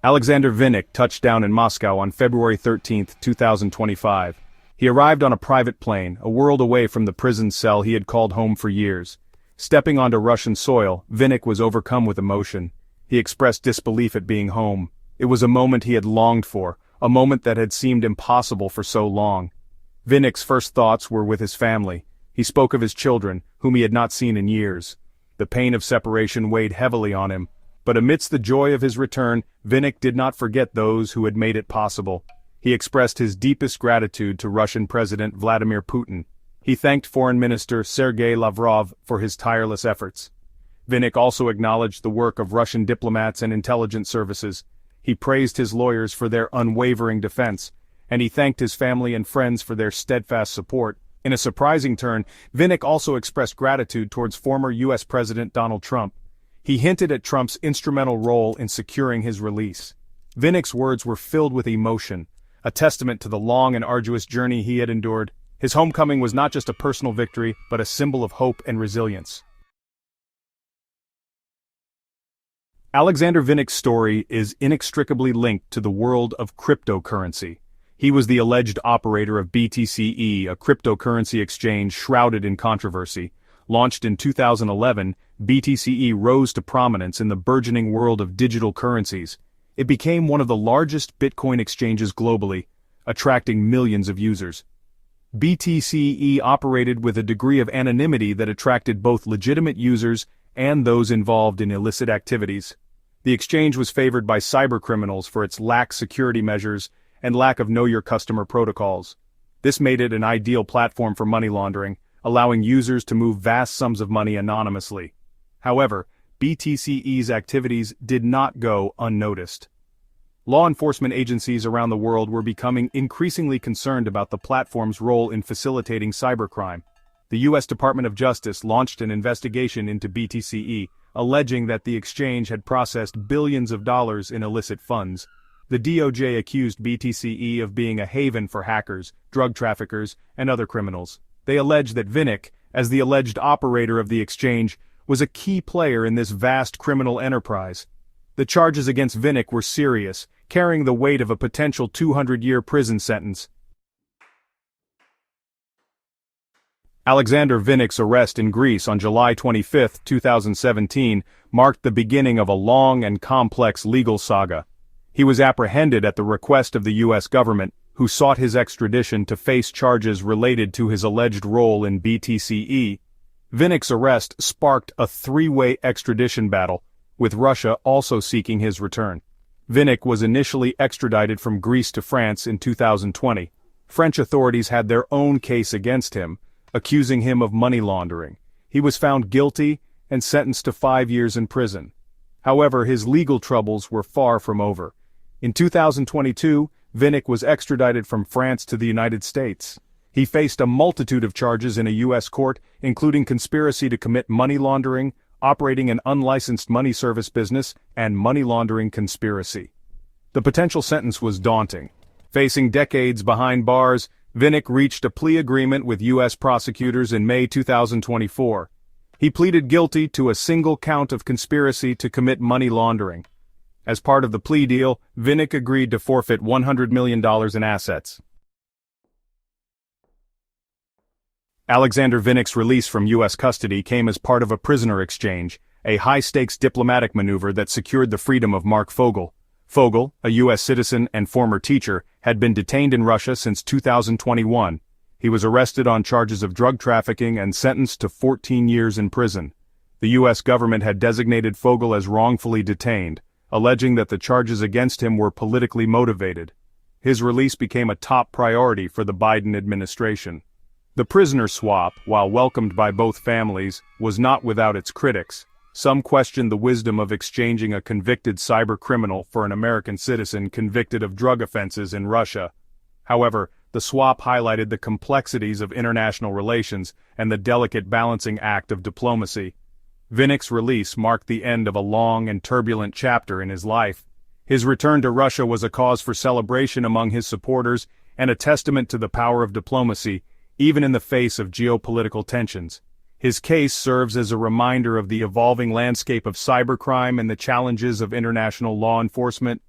Aleksandr Vinnik touched down in Moscow on February 13, 2025. He arrived on a private plane, a world away from the prison cell he had called home for years. Stepping onto Russian soil, Vinnik was overcome with emotion. He expressed disbelief at being home. It was a moment he had longed for, a moment that had seemed impossible for so long. Vinnik's first thoughts were with his family. He spoke of his children, whom he had not seen in years. The pain of separation weighed heavily on him. But amidst the joy of his return, Vinnik did not forget those who had made it possible. He expressed his deepest gratitude to Russian President Vladimir Putin. He thanked Foreign Minister Sergei Lavrov for his tireless efforts. Vinnik also acknowledged the work of Russian diplomats and intelligence services. He praised his lawyers for their unwavering defense, and he thanked his family and friends for their steadfast support. In a surprising turn, Vinnik also expressed gratitude towards former U.S. President Donald Trump. He hinted at Trump's instrumental role in securing his release. Vinnik's words were filled with emotion, a testament to the long and arduous journey he had endured. His homecoming was not just a personal victory, but a symbol of hope and resilience. Aleksandr Vinnik's story is inextricably linked to the world of cryptocurrency. He was the alleged operator of BTC-e, a cryptocurrency exchange shrouded in controversy. Launched in 2011, BTC-e rose to prominence in the burgeoning world of digital currencies. It became one of the largest Bitcoin exchanges globally, attracting millions of users. BTC-e operated with a degree of anonymity that attracted both legitimate users and those involved in illicit activities. The exchange was favored by cybercriminals for its lax security measures and lack of know-your-customer protocols. This made it an ideal platform for money laundering, allowing users to move vast sums of money anonymously. However, BTC-e's activities did not go unnoticed. Law enforcement agencies around the world were becoming increasingly concerned about the platform's role in facilitating cybercrime. The U.S. Department of Justice launched an investigation into BTC-e, alleging that the exchange had processed billions of dollars in illicit funds. The DOJ accused BTC-e of being a haven for hackers, drug traffickers, and other criminals. They alleged that Vinnik, as the alleged operator of the exchange, was a key player in this vast criminal enterprise. The charges against Vinnik were serious, carrying the weight of a potential 200-year prison sentence. Aleksandr Vinnik's arrest in Greece on July 25, 2017, marked the beginning of a long and complex legal saga. He was apprehended at the request of the U.S. government, who sought his extradition to face charges related to his alleged role in BTC-e. Vinnik's arrest sparked a three-way extradition battle, with Russia also seeking his return. Vinnik was initially extradited from Greece to France in 2020. French authorities had their own case against him, accusing him of money laundering. He was found guilty and sentenced to 5 years in prison. However, his legal troubles were far from over. In 2022, Vinnik was extradited from France to the United States. He faced a multitude of charges in a U.S. court, including conspiracy to commit money laundering, operating an unlicensed money service business, and money laundering conspiracy. The potential sentence was daunting. Facing decades behind bars, Vinnik reached a plea agreement with U.S. prosecutors in May 2024. He pleaded guilty to a single count of conspiracy to commit money laundering. As part of the plea deal, Vinnik agreed to forfeit $100 million in assets. Aleksandr Vinnik's release from U.S. custody came as part of a prisoner exchange, a high-stakes diplomatic maneuver that secured the freedom of Mark Fogel. Fogel, a U.S. citizen and former teacher, had been detained in Russia since 2021. He was arrested on charges of drug trafficking and sentenced to 14 years in prison. The U.S. government had designated Fogel as wrongfully detained, alleging that the charges against him were politically motivated. His release became a top priority for the Biden administration. The prisoner swap, while welcomed by both families, was not without its critics. Some questioned the wisdom of exchanging a convicted cybercriminal for an American citizen convicted of drug offenses in Russia. However, the swap highlighted the complexities of international relations and the delicate balancing act of diplomacy. Vinnik's release marked the end of a long and turbulent chapter in his life. His return to Russia was a cause for celebration among his supporters and a testament to the power of diplomacy, even in the face of geopolitical tensions. His case serves as a reminder of the evolving landscape of cybercrime and the challenges of international law enforcement.